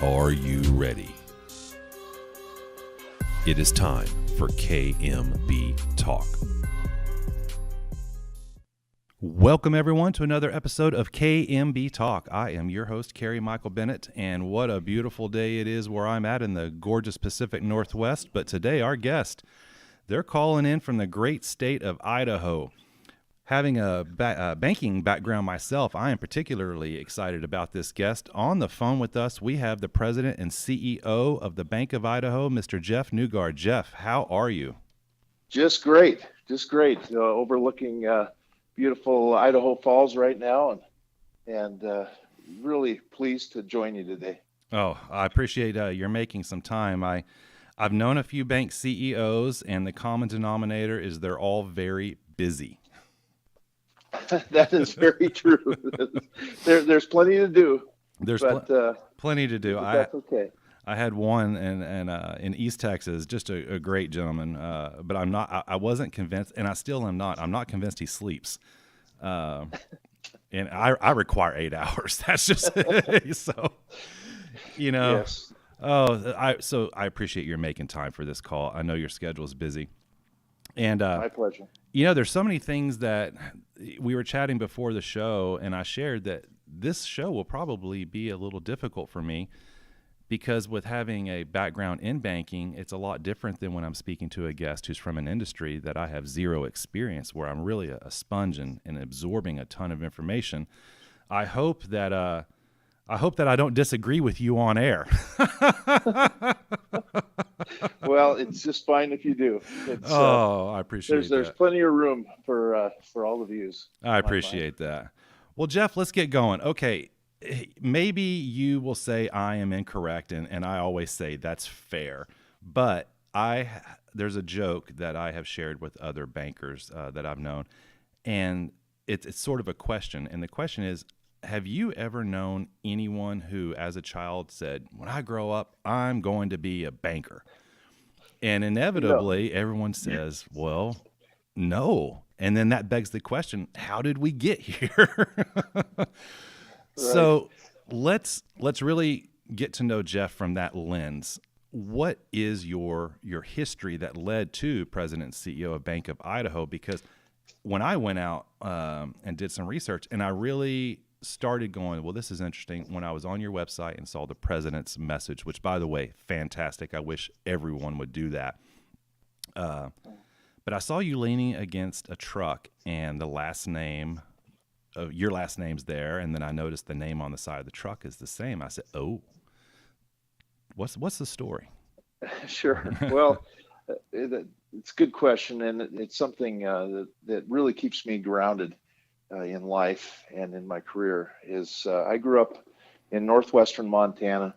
Are you ready? It is time for KMB Talk. Welcome, everyone, to another episode of KMB Talk. I am your host, Kerry Michael Bennett, and what a beautiful day it is where I'm at in the gorgeous Pacific Northwest. But today, our guest, they're calling in from the great state of Idaho. Having a banking background myself, I am particularly excited about this guest. On the phone with us, we have the president and CEO of the Bank of Idaho, Mr. Jeff Newgard. Jeff, how are you? Just great. Overlooking beautiful Idaho Falls right now, and really pleased to join you today. Oh, I appreciate you're making some time. I've known a few bank CEOs, and the common denominator is they're all very busy. That is very true. There's plenty to do. There's plenty to do. That's okay. I had one in East Texas, just a great gentleman, but I wasn't convinced, and I still am not. I'm not convinced he sleeps. And I require 8 hours. That's just so, Yes. So I appreciate your making time for this call. I know your schedule is busy. And my pleasure. There's so many things that we were chatting before the show, and I shared that this show will probably be a little difficult for me because with having a background in banking, it's a lot different than when I'm speaking to a guest who's from an industry that I have zero experience, where I'm really a sponge and absorbing a ton of information. I hope that I don't disagree with you on air. Well, it's just fine if you do. I appreciate that. There's plenty of room for all the views. I appreciate that. Well, Jeff, let's get going. Okay, maybe you will say I am incorrect, and I always say that's fair. But there's a joke that I have shared with other bankers that I've known, and it's sort of a question. And the question is, have you ever known anyone who, as a child, said, when I grow up, I'm going to be a banker? And inevitably, everyone says, well, no. And then that begs the question, how did we get here? Right. So let's really get to know Jeff from that lens. What is your history that led to President and CEO of Bank of Idaho? Because when I went out and did some research, and I really started going, well, this is interesting, when I was on your website and saw the president's message, which, by the way, fantastic. I wish everyone would do that. But I saw you leaning against a truck, and the last name, your last name's there, and then I noticed the name on the side of the truck is the same. I said, oh, what's the story? Sure. Well, it's a good question, and it's something that really keeps me grounded in life and in my career. Is I grew up in northwestern Montana,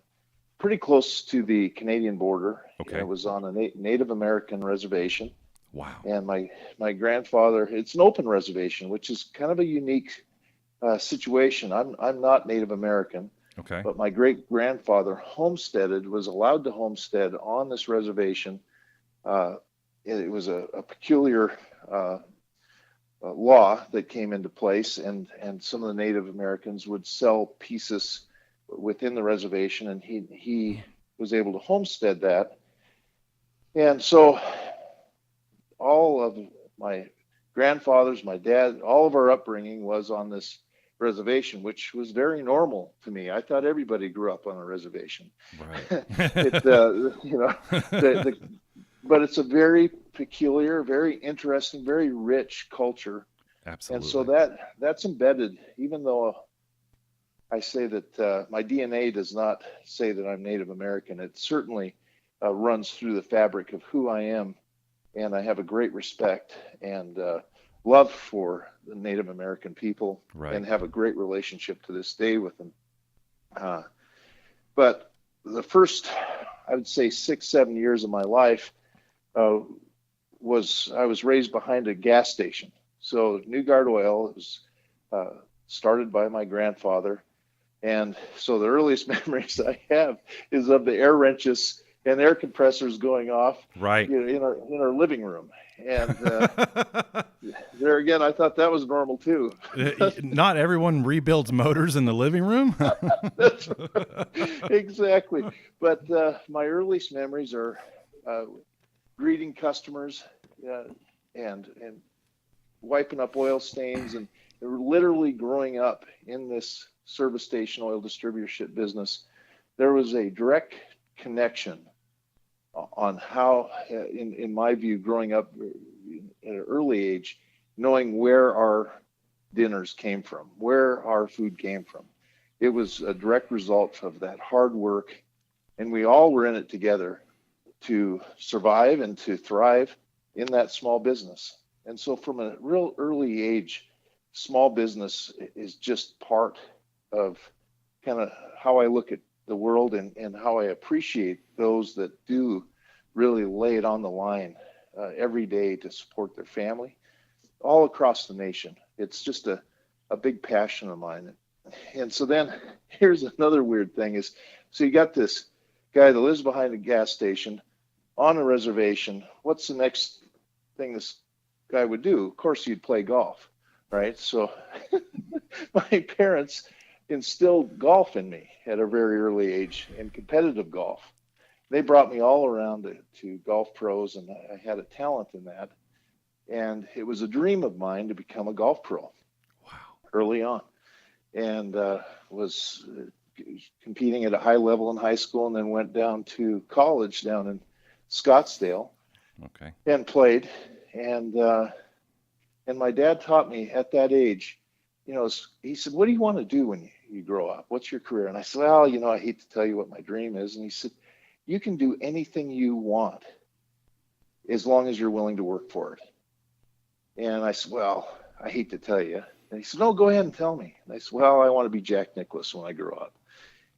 pretty close to the Canadian border. Okay. I was on a Native American reservation. Wow. And my grandfather, it's an open reservation, which is kind of a unique situation. I'm not Native American. Okay. But my great grandfather was allowed to homestead on this reservation. It was a peculiar law that came into place, and some of the Native Americans would sell pieces within the reservation, and he was able to homestead that. And so all of my grandfathers, my dad, all of our upbringing was on this reservation, which was very normal to me. I thought everybody grew up on a reservation. Right. But it's a very peculiar, very interesting, very rich culture. Absolutely. And so that's embedded, even though I say that my DNA does not say that I'm Native American. It certainly runs through the fabric of who I am. And I have a great respect and love for the Native American people, right, and have a great relationship to this day with them. But the first, I would say, 6-7 years of my life, I was raised behind a gas station. So Newgard Oil was started by my grandfather. And so the earliest memories I have is of the air wrenches and air compressors going off, right, in our living room. And there again, I thought that was normal too. Not everyone rebuilds motors in the living room. That's right. Exactly. But my earliest memories are greeting customers and wiping up oil stains, and literally growing up in this service station oil distributorship business. There was a direct connection on how, in my view, growing up at an early age, knowing where our dinners came from, where our food came from. It was a direct result of that hard work, and we all were in it together to survive and to thrive in that small business. And so from a real early age, small business is just part of kind of how I look at the world, and how I appreciate those that do really lay it on the line every day to support their family all across the nation. It's just a big passion of mine. And so then here's another weird thing is, so you got this guy that lives behind a gas station on a reservation. What's the next thing this guy would do? Of course, he'd play golf, right? So my parents instilled golf in me at a very early age, and competitive golf. They brought me all around to golf pros, and I had a talent in that. And it was a dream of mine to become a golf pro. Wow. Early on. And was competing at a high level in high school, and then went down to college down in Scottsdale. Okay. And played. And my dad taught me at that age, he said, what do you want to do when you grow up? What's your career? And I said, well, I hate to tell you what my dream is. And he said, you can do anything you want as long as you're willing to work for it. And I said, well, I hate to tell you. And he said, no, go ahead and tell me. And I said, well, I want to be Jack Nicklaus when I grow up.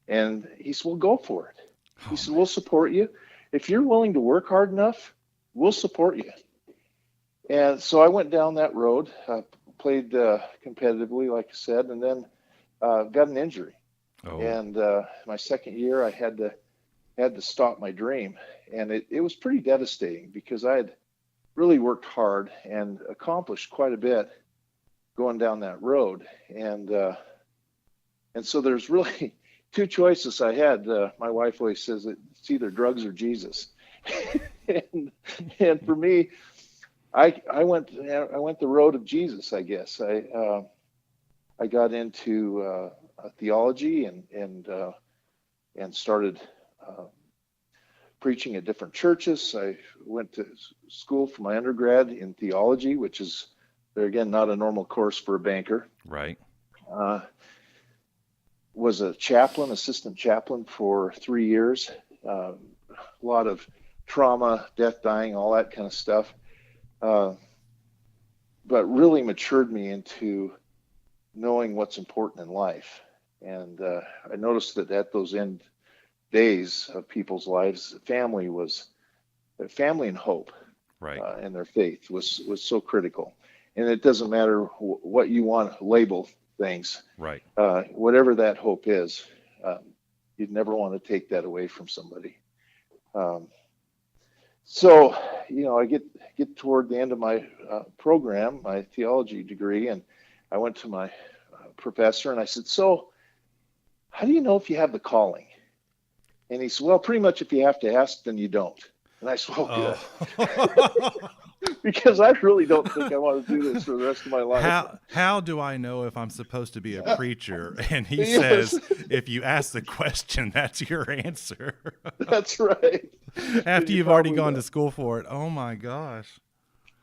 And he said, well, go for it. He said, we'll support you. If you're willing to work hard enough, we'll support you. And so I went down that road, played competitively, like I said, and then got an injury. Oh. And my second year, I had to stop my dream. And it was pretty devastating, because I had really worked hard and accomplished quite a bit going down that road. And so there's really two choices I had. My wife always says that it's either drugs or Jesus. and for me, I went the road of Jesus, I guess. I got into theology and started preaching at different churches. I went to school for my undergrad in theology, which is, there again, not a normal course for a banker. Right. Was a chaplain, assistant chaplain for 3 years. A lot of trauma, death, dying, all that kind of stuff. But really matured me into knowing what's important in life. And I noticed that at those end days of people's lives, family and hope, right, and their faith was so critical. And it doesn't matter what you want to label things, right. Whatever that hope is, you'd never want to take that away from somebody. So, I get toward the end of my program, my theology degree, and I went to my professor and I said, so how do you know if you have the calling? And he said, well, pretty much if you have to ask, then you don't. And I said, oh, good. Because I really don't think I want to do this for the rest of my life. How do I know if I'm supposed to be a preacher? And he Yes. says, if you ask the question, that's your answer. That's right. After you've already gone to school for it. Oh my gosh.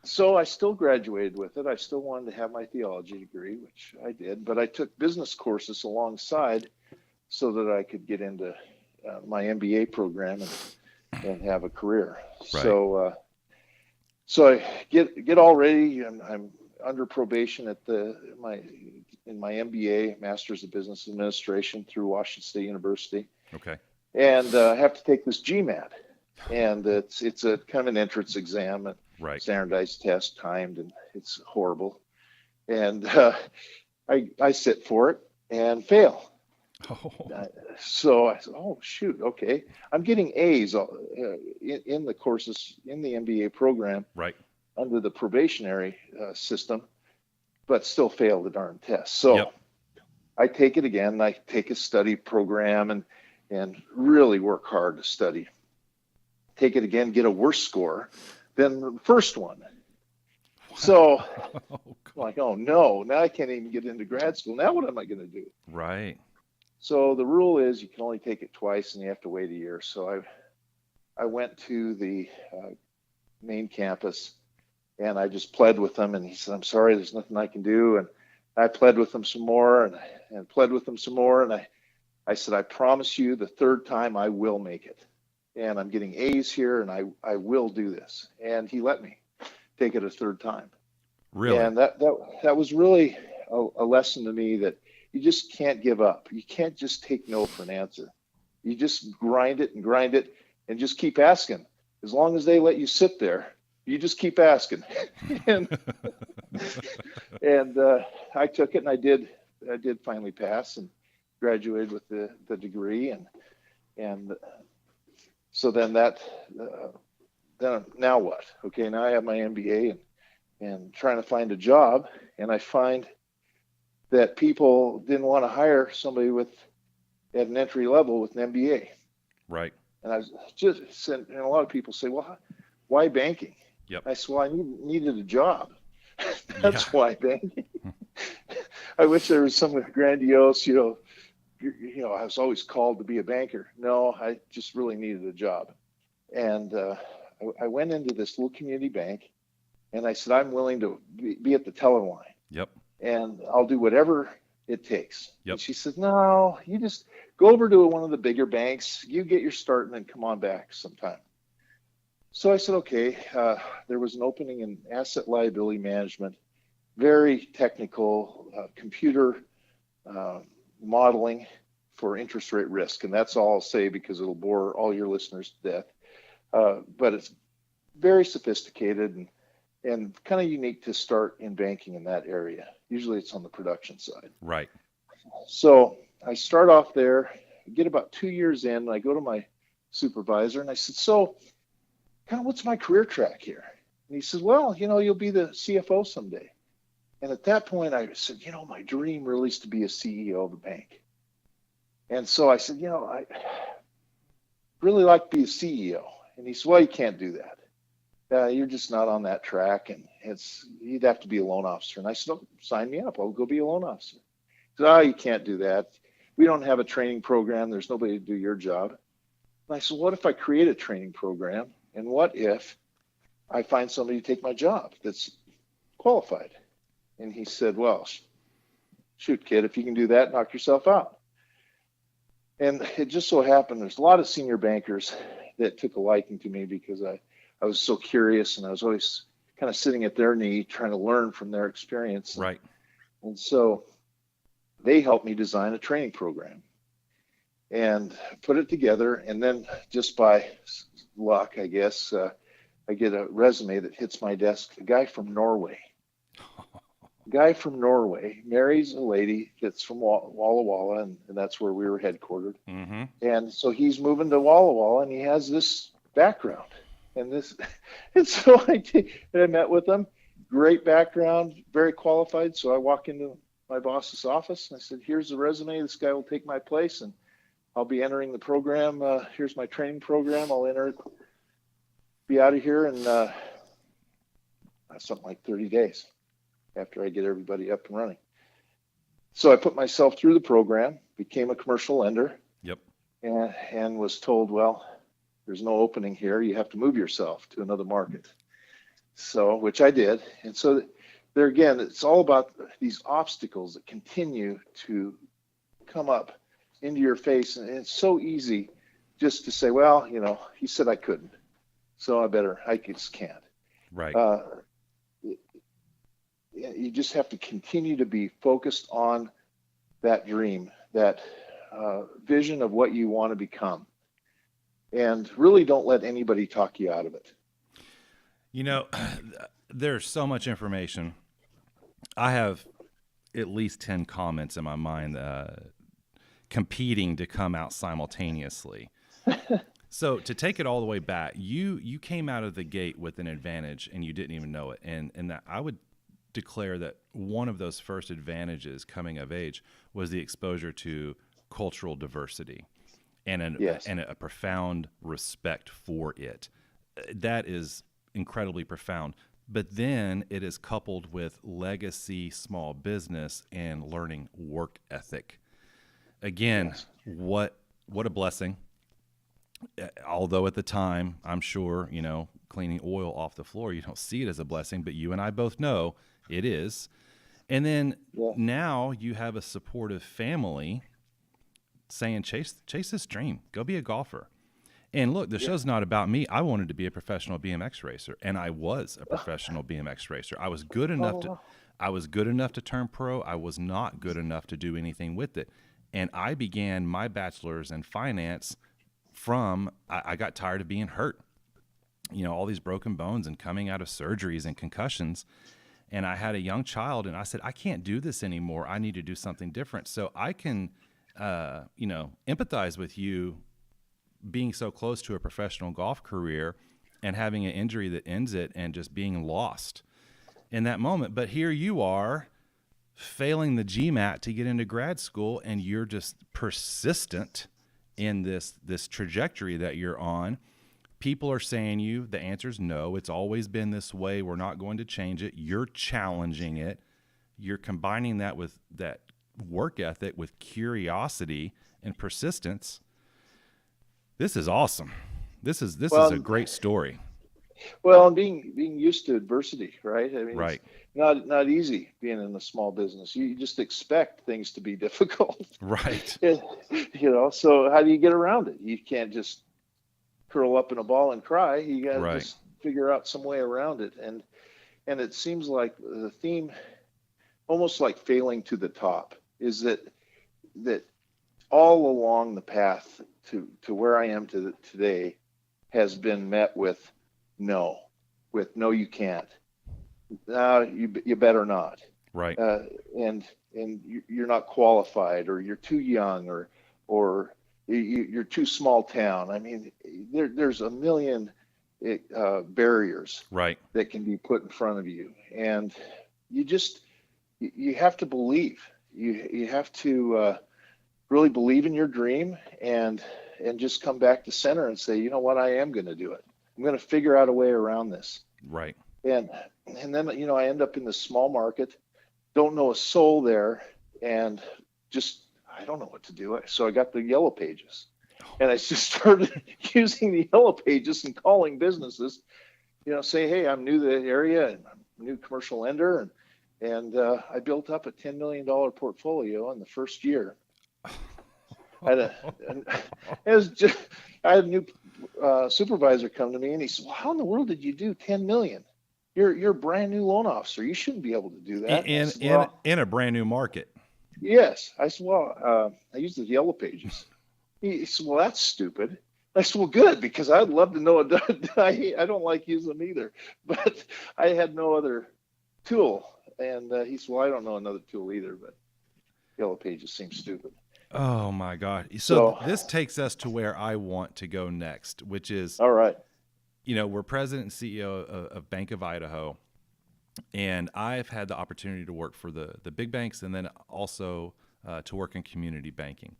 So I still graduated with it. I still wanted to have my theology degree, which I did, but I took business courses alongside so that I could get into my MBA program and have a career. Right. So I get all ready, and I'm under probation at my MBA, Master's of Business Administration, through Washington State University. Okay. And I have to take this GMAT, and it's a kind of an entrance exam, and right, standardized test, timed, and it's horrible. And I sit for it and fail. Oh. So I said, oh, shoot, okay. I'm getting A's in the courses in the MBA program. Right. under the probationary system, but still fail the darn test. So Yep. I take it again. I take a study program and really work hard to study. Take it again, get a worse score than the first one. So Oh, I'm like, oh no, now I can't even get into grad school. Now what am I going to do? right. So the rule is you can only take it twice and you have to wait a year. So I went to the main campus and I just pled with them. And he said, I'm sorry, there's nothing I can do. And I pled with them some more and pled with them some more. And I said, I promise you the third time I will make it. And I'm getting A's here and I will do this. And he let me take it a third time. Really? And that was really a lesson to me that you just can't give up. You can't just take no for an answer. You just grind it and just keep asking. As long as they let you sit there, you just keep asking. and I took it and I did finally pass and graduated with the degree and so then then now what? Okay, now I have my MBA and trying to find a job, and I find that people didn't want to hire somebody at an entry level with an MBA. Right. And I was just and a lot of people say, well, why banking? Yep. I said, well, I needed a job. That's Yeah. why banking. I wish there was some grandiose, I was always called to be a banker. No, I just really needed a job. And I went into this little community bank and I said, I'm willing to be at the teller line. Yep. And I'll do whatever it takes. Yep. And she said, no, you just go over to one of the bigger banks, you get your start and then come on back sometime. So I said, okay. There was an opening in asset liability management, very technical, computer modeling for interest rate risk. And that's all I'll say because it'll bore all your listeners to death. But it's very sophisticated and kind of unique to start in banking in that area. Usually it's on the production side. Right. So I start off there, get about 2 years in, and I go to my supervisor and I said, so kind of what's my career track here? And he says, well, you'll be the CFO someday. And at that point I said, my dream really is to be a CEO of a bank. And so I said, I really like to be a CEO. And he said, well, you can't do that. You're just not on that track, and you'd have to be a loan officer. And I said, oh, sign me up. I'll go be a loan officer. He said, oh, you can't do that. We don't have a training program. There's nobody to do your job. And I said, what if I create a training program? And what if I find somebody to take my job that's qualified? And he said, well, shoot, kid, if you can do that, knock yourself out. And it just so happened there's a lot of senior bankers that took a liking to me because I was so curious and I was always kind of sitting at their knee trying to learn from their experience. Right. And so they helped me design a training program and put it together. And then just by luck, I guess, I get a resume that hits my desk, a guy from Norway. Guy from Norway marries a lady that's from Walla Walla, and that's where we were headquartered. Mm-hmm. And so he's moving to Walla Walla, and he has this background. And so I met with him. Great background, very qualified. So I walk into my boss's office, and I said, here's the resume. This guy will take my place, and I'll be entering the program. Here's my training program. I'll enter it, be out of here in something like 30 days. After I get everybody up and running. So I put myself through the program, became a commercial lender. Yep. And was told, well, there's no opening here. You have to move yourself to another market. So, which I did. And so there again, it's all about these obstacles that continue to come up into your face. And it's so easy just to say, well, he said I couldn't. So I just can't. Right. You just have to continue to be focused on that dream, that vision of what you want to become, and really don't let anybody talk you out of it. There's so much information. I have at least 10 comments in my mind competing to come out simultaneously. So to take it all the way back, you came out of the gate with an advantage and you didn't even know it. And that I would declare that one of those first advantages coming of age was the exposure to cultural diversity and Yes. a profound respect for it. That is incredibly profound. But then it is coupled with legacy small business and learning work ethic. Again, Yes. what a blessing. Although at the time, I'm sure, cleaning oil off the floor, you don't see it as a blessing, but you and I both know it is. And then Yeah. now you have a supportive family saying, chase this dream, go be a golfer. And look, the show's not about me. I wanted to be a professional BMX racer, and I was a professional BMX racer. I was good enough Oh, to turn pro. I was not good enough to do anything with it. And I began my bachelor's in finance from I got tired of being hurt. All these broken bones and coming out of surgeries and concussions. And I had a young child, and I said, I can't do this anymore. I need to do something different. So I can, empathize with you being so close to a professional golf career and having an injury that ends it and just being lost in that moment. But here you are failing the GMAT to get into grad school, and you're just persistent in this trajectory that you're on. People are saying the answer is no. It's always been this way. We're not going to change it. You're challenging it. You're combining that with that work ethic with curiosity and persistence. This is awesome. This is a great story. Well, and being used to adversity, right? I mean, Right. it's not easy being in a small business. You just expect things to be difficult. Right. So how do you get around it? You can't just curl up in a ball and cry. You got to Right. just figure out some way around it. And it seems like the theme, almost like failing to the top, is that all along the path to where I am today has been met with no, you can't. You better not. Right. And you're not qualified, or you're too young, or you're too small town. I mean, there's a million barriers Right. that can be put in front of you, and you have to believe. You have to really believe in your dream, and just come back to center and say, you know what, I am going to do it. I'm going to figure out a way around this. Right. And then I end up in this small market, don't know a soul there, and just I don't know what to do. So I got the yellow pages, and I just started using the yellow pages and calling businesses, say, hey, I'm new to the area and I'm a new commercial lender, and I built up a $10 million portfolio in the first year. I had a new supervisor come to me, and he said, well, how in the world did you do 10 million? You're a brand new loan officer. You shouldn't be able to do that. In a brand new market. Yes. I said, well, I used the yellow pages. He said, well, that's stupid. I said, well, good, because I'd love to know. I don't like using them either, but I had no other tool. And he said, well, I don't know another tool either, but yellow pages seem stupid. Oh my God. So this takes us to where I want to go next, which is, all right. We're president and CEO of Bank of Idaho, and I've had the opportunity to work for the big banks, and then also to work in community banking.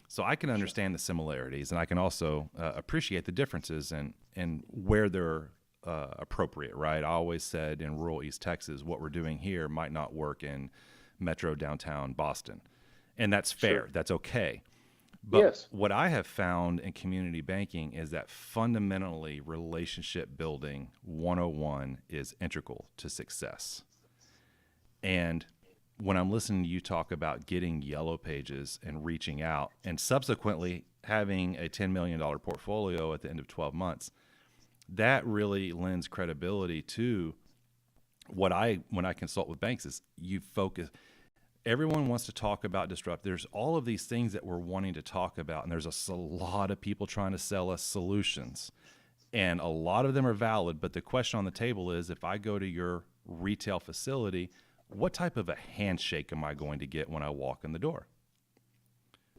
So I can understand the similarities, and I can also appreciate the differences and where they're appropriate, right? I always said in rural East Texas, what we're doing here might not work in metro downtown Boston. And that's fair. Sure. That's okay. But yes, what I have found in community banking is that fundamentally relationship building 101 is integral to success. And when I'm listening to you talk about getting yellow pages and reaching out and subsequently having a $10 million portfolio at the end of 12 months, that really lends credibility to when I consult with banks is you focus. Everyone wants to talk about disrupt. There's all of these things that we're wanting to talk about, and there's a lot of people trying to sell us solutions, and a lot of them are valid. But the question on the table is, if I go to your retail facility, what type of a handshake am I going to get when I walk in the door?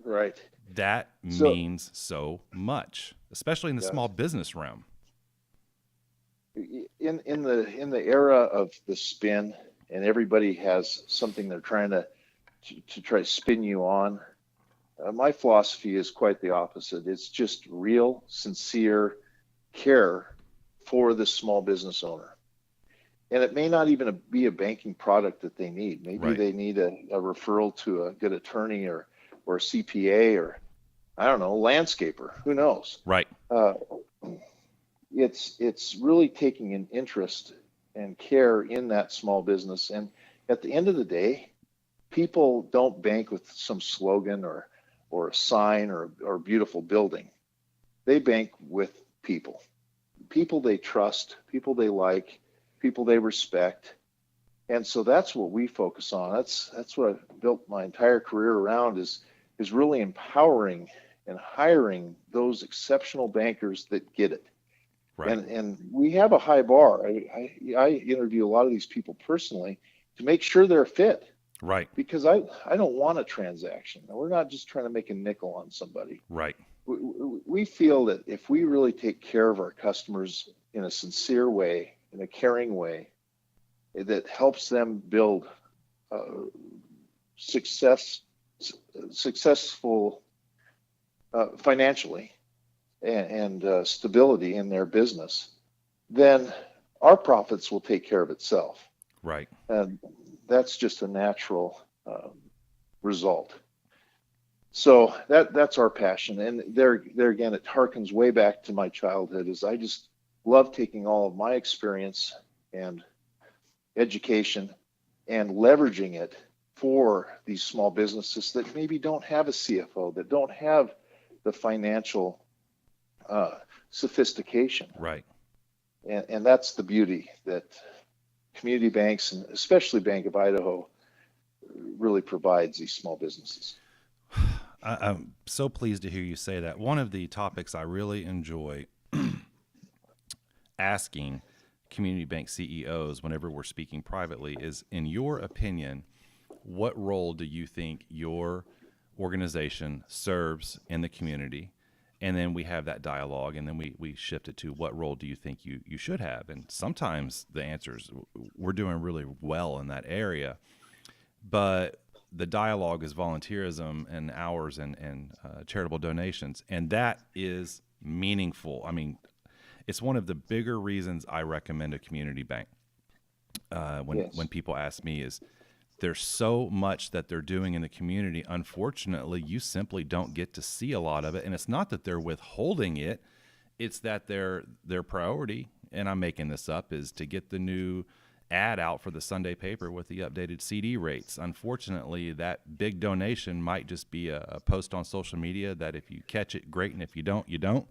Right. That So means so much, especially in the small yes, business realm. in the era of the spin, and everybody has something they're trying to try to spin you on. My philosophy is quite the opposite. It's just real, sincere care for the small business owner. And it may not even be a banking product that they need. Maybe Right. they need a referral to a good attorney or a CPA, or I don't know, landscaper. Who knows? Right. Uh, it's really taking an interest and care in that small business. And at the end of the day, people don't bank with some slogan or a sign or beautiful building. They bank with people, people they trust, people they like, people they respect. And so that's what we focus on. That's what I've built my entire career around, is really empowering and hiring those exceptional bankers that get it. Right. And we have a high bar. I interview a lot of these people personally to make sure they're fit, Right. because I don't want a transaction. We're not just trying to make a nickel on somebody. Right. We feel that if we really take care of our customers in a sincere way, in a caring way, that helps them build uh, success, successful financially, and stability in their business, then our profits will take care of itself. Right. And that's just a natural result. So that's our passion. And there again, it harkens way back to my childhood. Is I just love taking all of my experience and education and leveraging it for these small businesses that maybe don't have a CFO, that don't have the financial sophistication. Right. And that's the beauty that community banks, and especially Bank of Idaho, really provides these small businesses. I'm so pleased to hear you say that. One of the topics I really enjoy asking community bank CEOs whenever we're speaking privately is, in your opinion, what role do you think your organization serves in the community? And then we have that dialogue, and then we shift it to, what role do you think you should have? And sometimes the answer is, we're doing really well in that area, but the dialogue is volunteerism and hours and charitable donations, and that is meaningful. I mean, it's one of the bigger reasons I recommend a community bank. When Yes. people ask me, is there's so much that they're doing in the community. Unfortunately, you simply don't get to see a lot of it, and it's not that they're withholding it; it's that their priority, and I'm making this up, is to get the new ad out for the Sunday paper with the updated CD rates. Unfortunately, that big donation might just be a post on social media that if you catch it, great, and if you don't, you don't.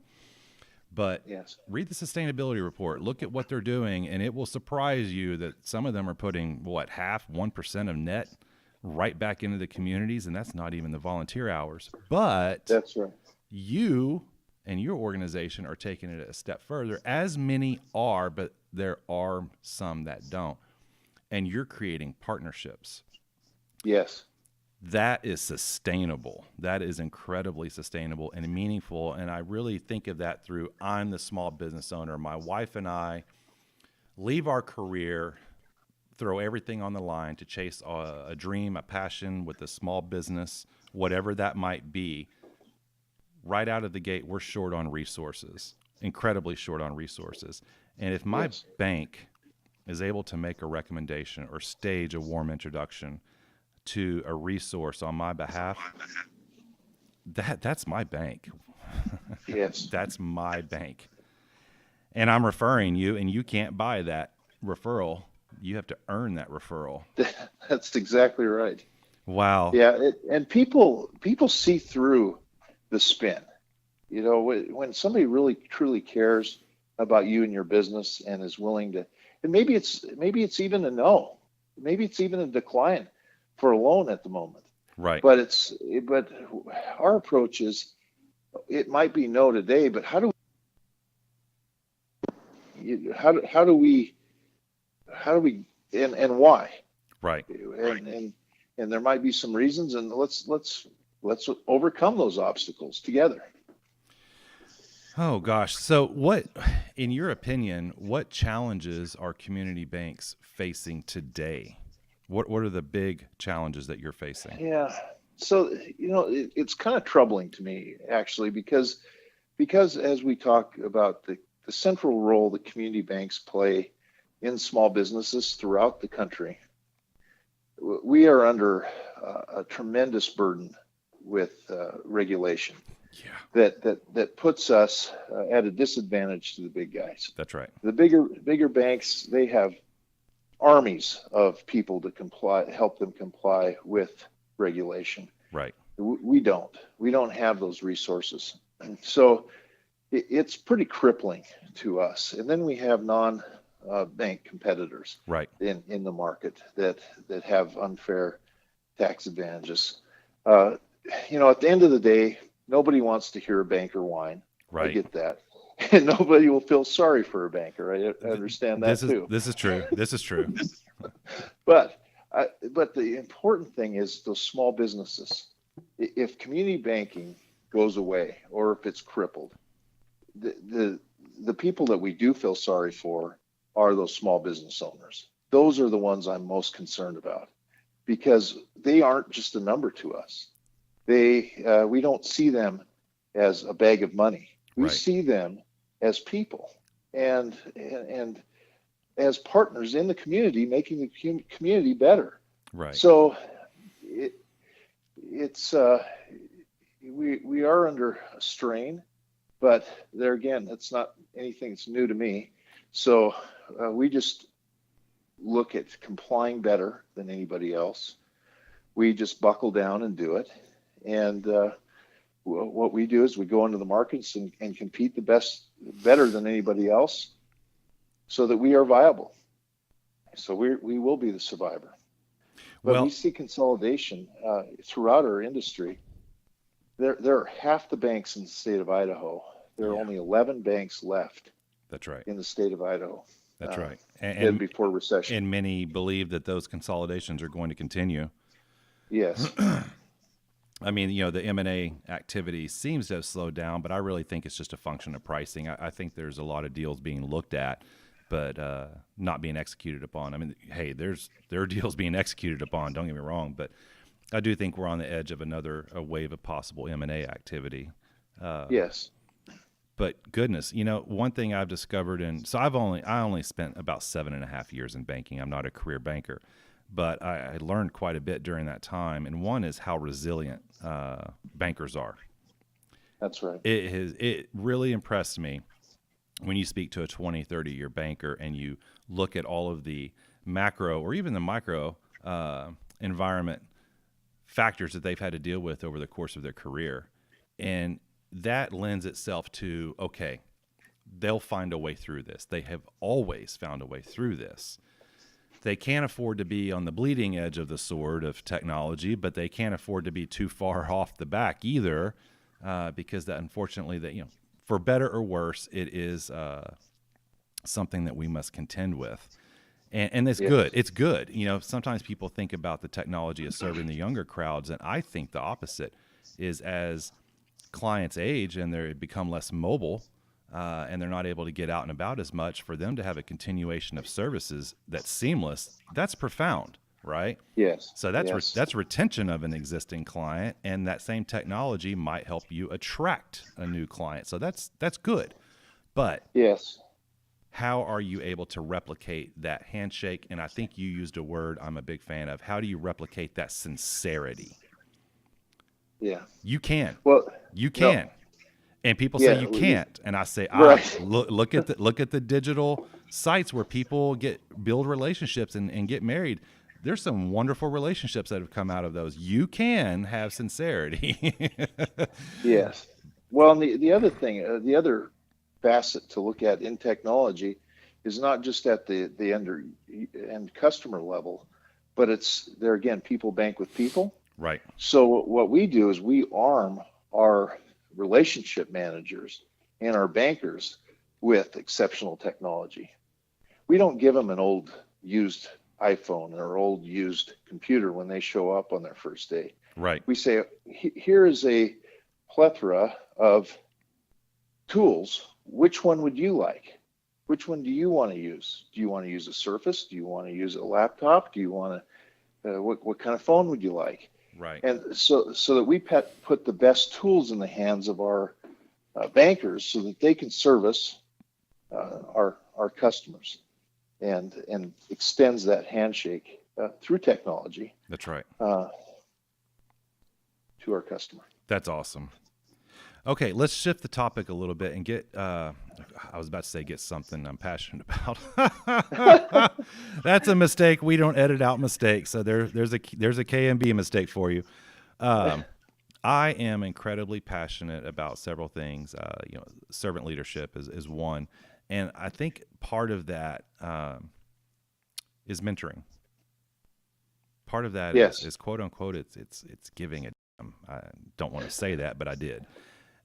But Yes. read the sustainability report, look at what they're doing, and it will surprise you that some of them are putting, half, 1% of net right back into the communities, and that's not even the volunteer hours. But That's right. you and your organization are taking it a step further, as many are, but there are some that don't. And you're creating partnerships. Yes. That is sustainable. That is incredibly sustainable and meaningful. And I really think of that through, I'm the small business owner. My wife and I leave our career, throw everything on the line to chase a dream, a passion with a small business, whatever that might be. Right out of the gate, we're short on resources, incredibly short on resources. And if my Yes. bank is able to make a recommendation or stage a warm introduction to a resource on my behalf, that's my bank. Yes. That's my bank. And I'm referring you, and you can't buy that referral. You have to earn that referral. That's exactly right. Wow. Yeah. And people see through the spin. You know, when somebody really truly cares about you and your business and is willing to, and maybe it's even a no, maybe it's even a decline for a loan at the moment. Right. But our approach is, it might be no today, but how do we and why? Right. And there might be some reasons, and let's let's overcome those obstacles together. Oh gosh. So what, in your opinion, what challenges are community banks facing today? What are the big challenges that you're facing? Yeah. So, it's kind of troubling to me actually, because as we talk about the central role that community banks play in small businesses throughout the country, we are under a tremendous burden with regulation Yeah, that puts us at a disadvantage to the big guys. that's right. The bigger banks, they have armies of people to help them comply with regulation. Right. We don't. We don't have those resources. So it's pretty crippling to us. And then we have non-bank competitors Right. in the market that have unfair tax advantages. At the end of the day, nobody wants to hear a banker whine. Right. I get that. And nobody will feel sorry for a banker. I understand that too. This is true. This is true. But the important thing is those small businesses. If community banking goes away or if it's crippled, the people that we do feel sorry for are those small business owners. Those are the ones I'm most concerned about because they aren't just a number to us. We don't see them as a bag of money. We Right. see them as people and as partners in the community, making the community better. Right. So we are under a strain, but there again, it's not anything that's new to me. So we just look at complying better than anybody else. We just buckle down and do it. And what we do is we go into the markets and compete better than anybody else so that we are viable. So we will be the survivor. But Well, we see consolidation throughout our industry. There are half the banks in the state of Idaho. There are Yeah. only 11 banks left that's right. in the state of Idaho. That's right. And before recession. And many believe that those consolidations are going to continue. Yes. I mean, the M&A activity seems to have slowed down, but I really think it's just a function of pricing. I think there's a lot of deals being looked at, but not being executed upon. I mean, hey, there are deals being executed upon, don't get me wrong, but I do think we're on the edge of a wave of possible M&A activity. Yes. But goodness, one thing I've discovered, so I only spent about 7.5 years in banking. I'm not a career banker, but I learned quite a bit during that time. And one is how resilient bankers are. That's right. It really impressed me when you speak to a 20, 30-year banker and you look at all of the macro or even the micro environment factors that they've had to deal with over the course of their career. And that lends itself to, okay, they'll find a way through this. They have always found a way through this. They can't afford to be on the bleeding edge of the sword of technology, but they can't afford to be too far off the back either, because that, unfortunately, for better or worse, it is something that we must contend with. And it's good. It's good. Sometimes people think about the technology as serving the younger crowds, and I think the opposite is as clients age and they become less mobile, and they're not able to get out and about as much, for them to have a continuation of services that's seamless, that's profound, right? Yes. So that's retention of an existing client, and that same technology might help you attract a new client. So that's good. But yes, how are you able to replicate that handshake? And I think you used a word I'm a big fan of. How do you replicate that sincerity? Yeah. You can. Well, you can. No. And people say you can't, and I say, look at the digital sites where people build relationships and get married. There's some wonderful relationships that have come out of those. You can have sincerity. Yes. Well, and the other thing, the other facet to look at in technology is not just at the end customer level, but it's there again. People bank with people. Right. So what we do is we arm our relationship managers and our bankers with exceptional technology. We don't give them an old used iPhone or old used computer when they show up on their first day. Right. We say, here is a plethora of tools. Which one would you like? Which one do you want to use? Do you want to use a Surface? Do you want to use a laptop? Do you want to, what kind of phone would you like? Right. And so that we put the best tools in the hands of our bankers so that they can service our customers and extends that handshake through technology That's right. to our customer. That's awesome. Okay, let's shift the topic a little bit and get, I was about to say get something I'm passionate about. That's a mistake. We don't edit out mistakes. So there's a KMB mistake for you. I am incredibly passionate about several things. Servant leadership is one. And I think part of that is mentoring. Part of that Yes. is quote unquote, it's giving a damn. I don't want to say that, but I did.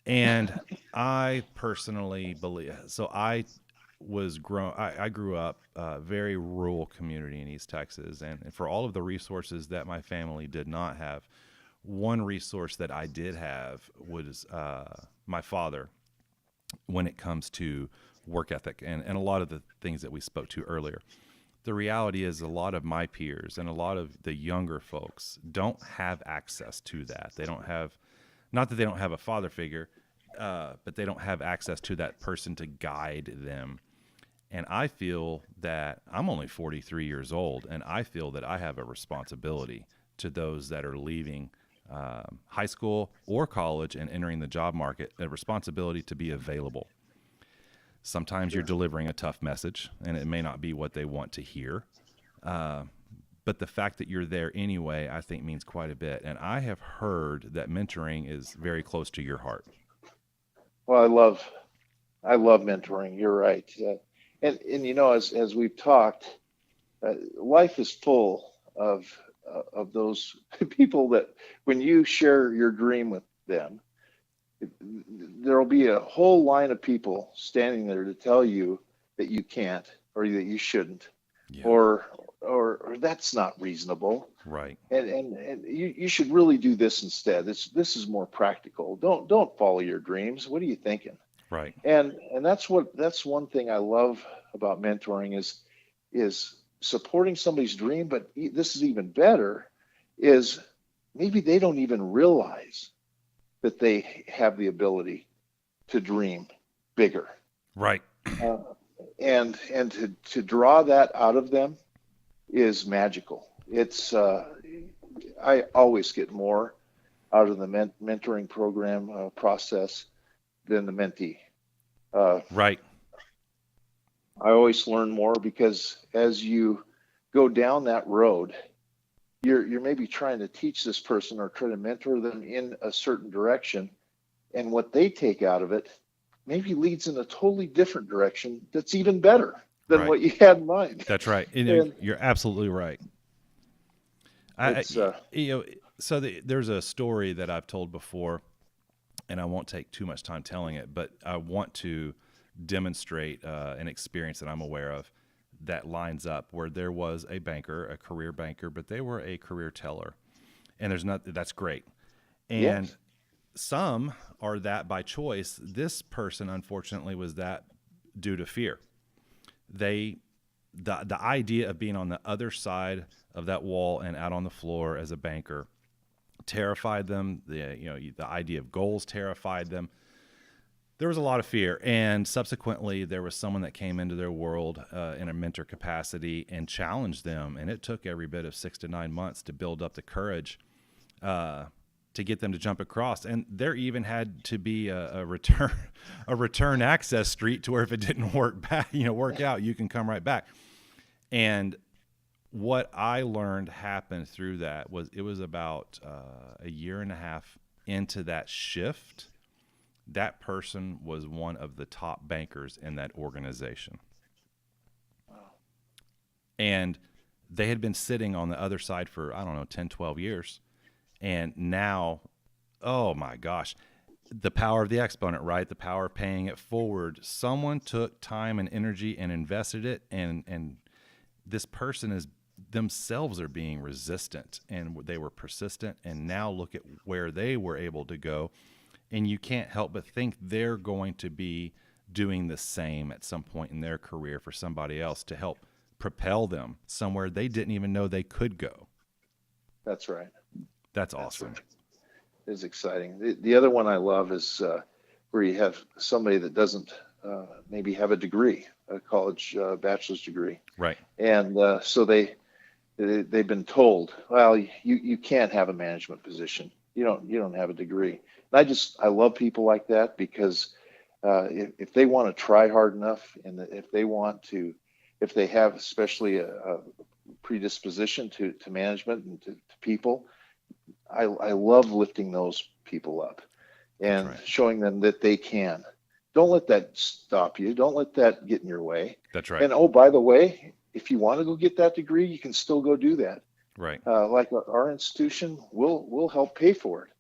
And I personally believe, so I grew up very rural community in East Texas. And for all of the resources that my family did not have, one resource that I did have was my father when it comes to work ethic and a lot of the things that we spoke to earlier. The reality is a lot of my peers and a lot of the younger folks don't have access to that. They don't have, not that they don't have a father figure, but they don't have access to that person to guide them. And I feel that I'm only 43 years old, and I feel that I have a responsibility to those that are leaving high school or college and entering the job market, a responsibility to be available. Sometimes you're delivering a tough message, and it may not be what they want to hear. But the fact that you're there anyway, I think means quite a bit. And I have heard that mentoring is very close to your heart. Well, I love mentoring. You're right. And as we've talked, life is full of those people that when you share your dream with them, there'll be a whole line of people standing there to tell you that you can't or that you shouldn't, Yeah. or that's not reasonable. Right. And you should really do this instead. This is more practical. Don't follow your dreams. What are you thinking? Right. And that's one thing I love about mentoring is supporting somebody's dream. But this is even better, is maybe they don't even realize that they have the ability to dream bigger. Right. And to draw that out of them is magical. It's I always get more out of the mentoring program process than the mentee. Right. I always learn more because as you go down that road, you're maybe trying to teach this person or try to mentor them in a certain direction, and what they take out of it maybe leads in a totally different direction that's even better than Right. what you had in mind. That's right. And You're absolutely right. There's a story that I've told before, and I won't take too much time telling it, but I want to demonstrate an experience that I'm aware of that lines up where there was a banker, a career banker, but they were a career teller, and that's great. And yes. Some are that by choice. This person, unfortunately, was that due to fear. The idea of being on the other side of that wall and out on the floor as a banker terrified them. The idea of goals terrified them. There was a lot of fear, and subsequently there was someone that came into their world in a mentor capacity and challenged them, and it took every bit of 6 to 9 months to build up the courage to get them to jump across. And there even had to be a return access street to where if it didn't work out, you can come right back. And what I learned happened through that was it was about a year and a half into that shift. That person was one of the top bankers in that organization. And they had been sitting on the other side for, 10, 12 years. And now, oh my gosh, the power of the exponent, right? The power of paying it forward. Someone took time and energy and invested it. And this person themselves are being resistant, and they were persistent, and now look at where they were able to go. And you can't help but think they're going to be doing the same at some point in their career for somebody else to help propel them somewhere they didn't even know they could go. That's right. That's awesome. Right. It's exciting. The other one I love is where you have somebody that doesn't maybe have a degree, a college bachelor's degree. Right. And so they've been told, well, you can't have a management position. You don't have a degree. And I love people like that, because if they want to try hard enough, and if they have especially a predisposition to management and to people, I love lifting those people up and showing them that they can. Don't let that stop you. Don't let that get in your way. That's right. And oh, by the way, if you want to go get that degree, you can still go do that. Right. Like our institution will help pay for it.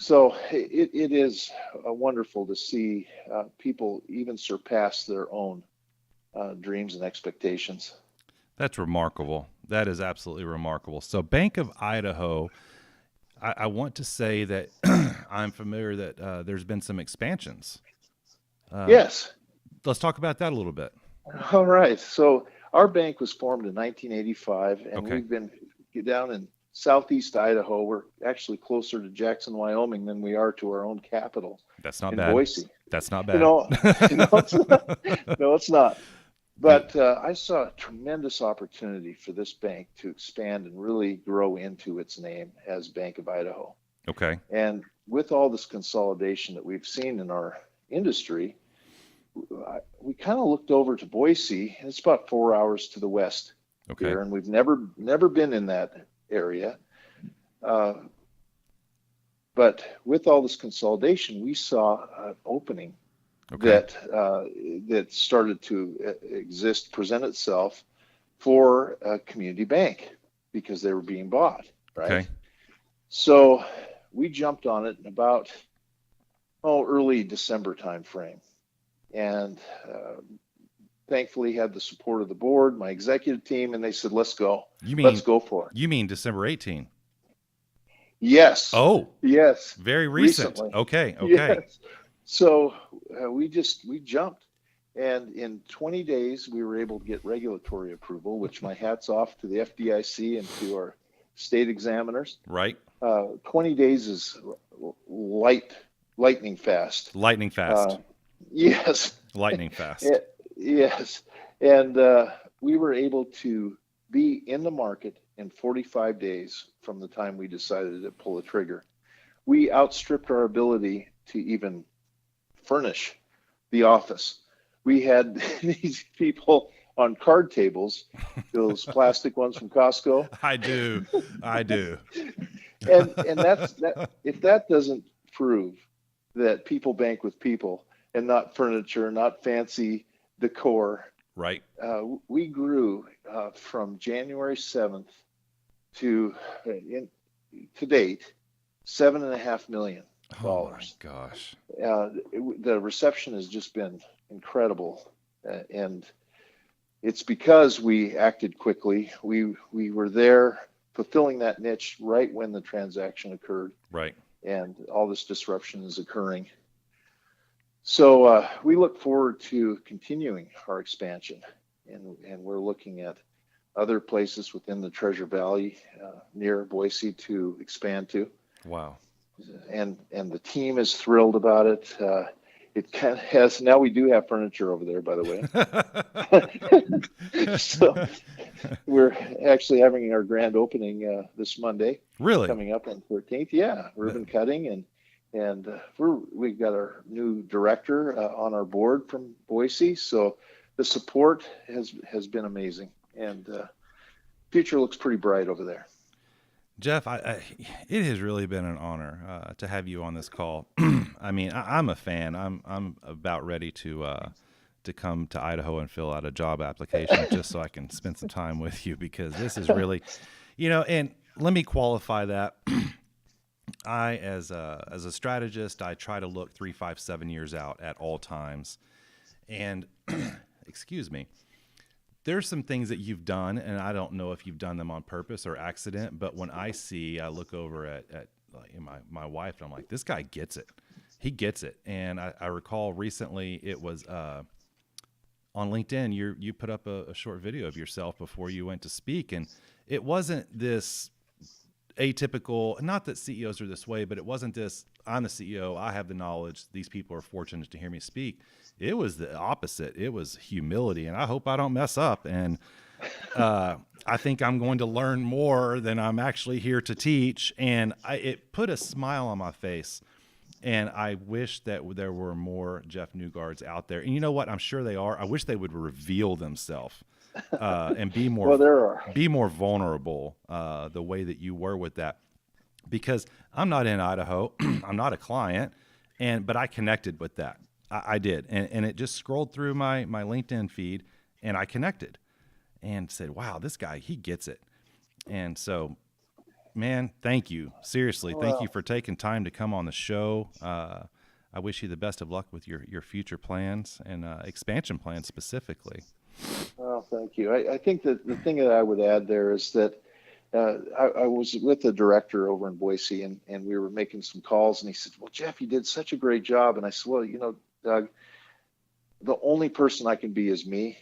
So it is wonderful to see people even surpass their own dreams and expectations. That's remarkable. That is absolutely remarkable. So Bank of Idaho, I want to say that I'm familiar that there's been some expansions. Yes. Let's talk about that a little bit. All right. So our bank was formed in 1985, and Okay. we've been down in southeast Idaho. We're actually closer to Jackson, Wyoming than we are to our own capital. That's not in bad. Boise. That's not bad. No, it's not. No, it's not. But I saw a tremendous opportunity for this bank to expand and really grow into its name as Bank of Idaho. Okay. And with all this consolidation that we've seen in our industry, we kind of looked over to Boise, and it's about 4 hours to the west here, and we've never been in that area. But with all this consolidation, we saw an opening that started to present itself for a community bank, because they were being bought, right? Okay. So we jumped on it in about early December timeframe, and thankfully had the support of the board, my executive team, and they said, let's go. Let's go for it. You mean December 18? Yes. Oh, yes. Very recent. Recently. Okay. Yes. So we jumped, and in 20 days we were able to get regulatory approval, which my hat's off to the FDIC and to our state examiners. Right. 20 days is lightning fast. Lightning fast. Yes. Lightning fast. Yes. And we were able to be in the market in 45 days from the time we decided to pull the trigger. We outstripped our ability to even furnish the office. We had these people on card tables, those plastic ones from Costco. I do. And that's that. If that doesn't prove that people bank with people and not furniture, not fancy decor, right? We grew from January 7th to date $7.5 million. Oh my gosh! The reception has just been incredible, and it's because we acted quickly. We were there fulfilling that niche right when the transaction occurred. Right. And all this disruption is occurring. So we look forward to continuing our expansion, and we're looking at other places within the Treasure Valley near Boise to expand to. Wow. And the team is thrilled about it. It kind of has, now we do have furniture over there, by the way. So we're actually having our grand opening this Monday. Really? Coming up on 13th. Yeah, ribbon cutting, and we've got our new director on our board from Boise. So the support has been amazing, and future looks pretty bright over there. Jeff, it has really been an honor to have you on this call. I mean, I'm a fan. I'm about ready to come to Idaho and fill out a job application just so I can spend some time with you, because this is really, and let me qualify that. I, as a strategist, I try to look 3, 5, 7 years out at all times, and excuse me. there's some things that you've done, and I don't know if you've done them on purpose or accident, but when I look over at like, my wife, and I'm like, this guy gets it. He gets it. And I recall recently it was on LinkedIn, you put up a short video of yourself before you went to speak, and it wasn't this atypical, not that CEOs are this way, but it wasn't this, I'm the CEO, I have the knowledge, these people are fortunate to hear me speak. It was the opposite. It was humility, and I hope I don't mess up. And I think I'm going to learn more than I'm actually here to teach. And it put a smile on my face. And I wish that there were more Jeff Newgards out there. And you know what? I'm sure they are. I wish they would reveal themselves and be more, well, there are. be more vulnerable the way that you were with that. Because I'm not in Idaho. I'm not a client. But I connected with that. I did. And it just scrolled through my LinkedIn feed, and I connected and said, wow, this guy, he gets it. And so, man, thank you. Seriously, thank you for taking time to come on the show. I wish you the best of luck with your future plans and expansion plans specifically. Well, thank you. I think that the thing that I would add there is that I was with the director over in Boise, and we were making some calls, and he said, well, Jeff, you did such a great job. And I said, well, you know, Doug, the only person I can be is me.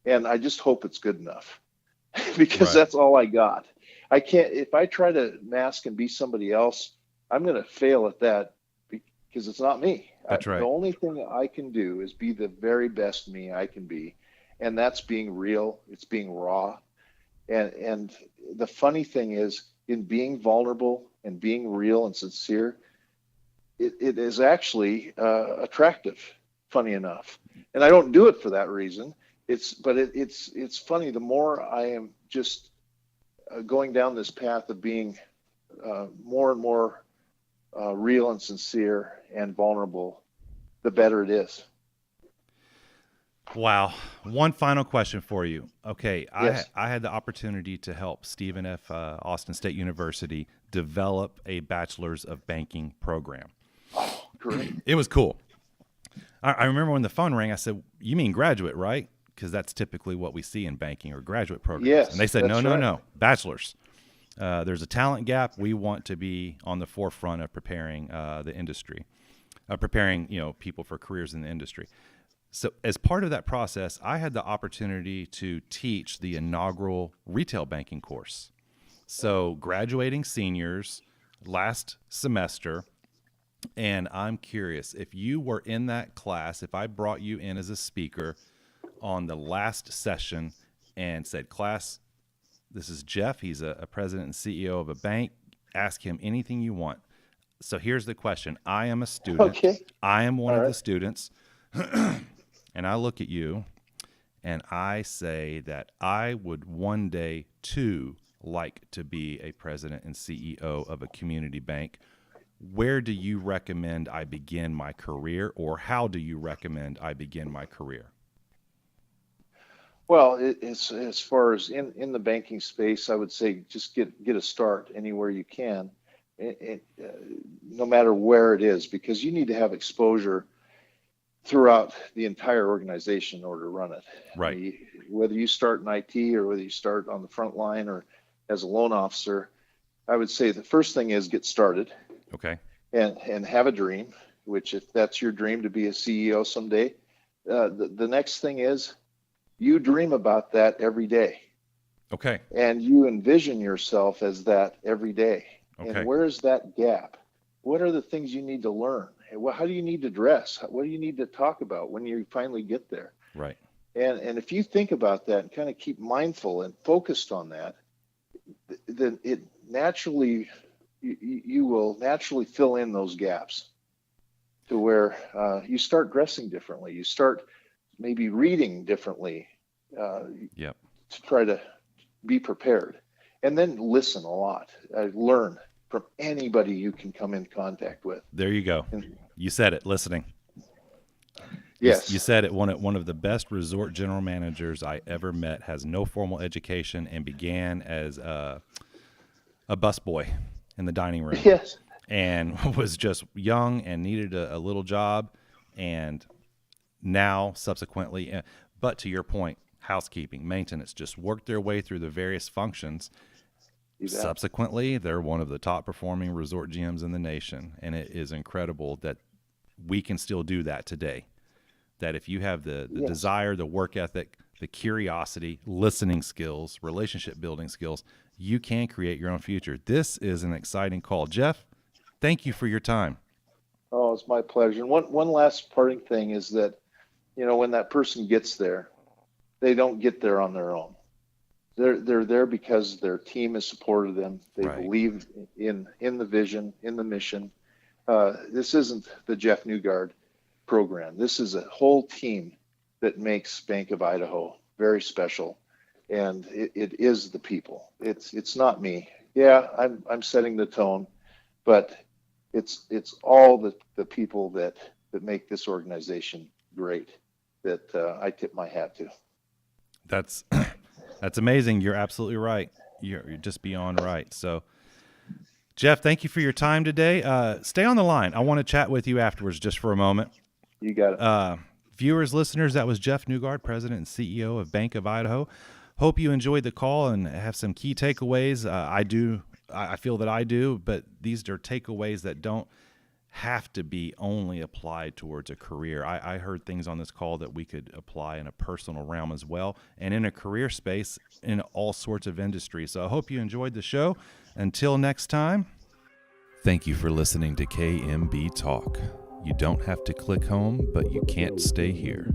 And I just hope it's good enough because Right. that's all I got. I can't, if I try to mask and be somebody else, I'm going to fail at that because it's not me. That's right. The only thing I can do is be the very best me I can be. And that's being real. It's being raw. And the funny thing is, in being vulnerable and being real and sincere, it is actually attractive, funny enough. And I don't do it for that reason. It's funny. The more I am just going down this path of being more and more real and sincere and vulnerable, the better it is. Wow. One final question for you. Okay. Yes. I had the opportunity to help Stephen F. Austin State University develop a bachelor's of banking program. Oh, great. It was cool. I remember when the phone rang, I said, you mean graduate, right? Because that's typically what we see in banking or graduate programs. Yes, And they said, that's no, right. no, bachelor's. There's a talent gap. We want to be on the forefront of preparing the industry, preparing people for careers in the industry. So as part of that process, I had the opportunity to teach the inaugural retail banking course. So graduating seniors last semester, and I'm curious, if you were in that class, if I brought you in as a speaker on the last session and said, class, this is Jeff, he's a president and CEO of a bank, ask him anything you want. So here's the question. I am a student. Okay. I am one All of right. the students. And I look at you and I say that I would one day too like to be a president and CEO of a community bank. Where do you recommend I begin my career, or how do you recommend I begin my career? Well, it's as far as in the banking space, I would say just get a start anywhere you can, no matter where it is, because you need to have exposure throughout the entire organization in order to run it. Right. I mean, whether you start in IT or whether you start on the front line or as a loan officer, I would say the first thing is get started Okay. and have a dream, which if that's your dream to be a CEO someday, the next thing is you dream about that every day. Okay. And you envision yourself as that every day. Okay. And where's that gap? What are the things you need to learn? How do you need to dress? What do you need to talk about when you finally get there? Right. And if you think about that and kind of keep mindful and focused on that, then it naturally, you will naturally fill in those gaps to where you start dressing differently. You start maybe reading differently Yep. to try to be prepared. And then listen a lot. Learn from anybody you can come in contact with. There you go. You said it, listening. Yes. You said it. One of the best resort general managers I ever met has no formal education and began as a busboy in the dining room. Yes. And was just young and needed a little job. And now, subsequently, but to your point, housekeeping, maintenance, just work their way through the various functions. You bet. Subsequently, they're one of the top performing resort GMs in the nation. And it is incredible that we can still do that today. That if you have the Yes. desire, the work ethic, the curiosity, listening skills, relationship building skills, you can create your own future. This is an exciting call. Jeff, thank you for your time. Oh, it's my pleasure. And one last parting thing is that, when that person gets there, they don't get there on their own. They're there because their team has supported them. They Right. believe in the vision, in the mission. This isn't the Jeff Newgard program. This is a whole team that makes Bank of Idaho very special, and it is the people. It's not me. Yeah, I'm setting the tone, but it's all the people that make this organization great that I tip my hat to. That's that's amazing. You're absolutely right. You're just beyond right. So, Jeff, thank you for your time today. Stay on the line. I want to chat with you afterwards just for a moment. You got it. Viewers, listeners, that was Jeff Newgard, President and CEO of Bank of Idaho. Hope you enjoyed the call and have some key takeaways. I feel that I do, but these are takeaways that don't have to be only applied towards a career. I heard things on this call that we could apply in a personal realm as well, and in a career space in all sorts of industries. So I hope you enjoyed the show. Until next time, thank you for listening to KMB Talk. You don't have to click home, but you can't stay here.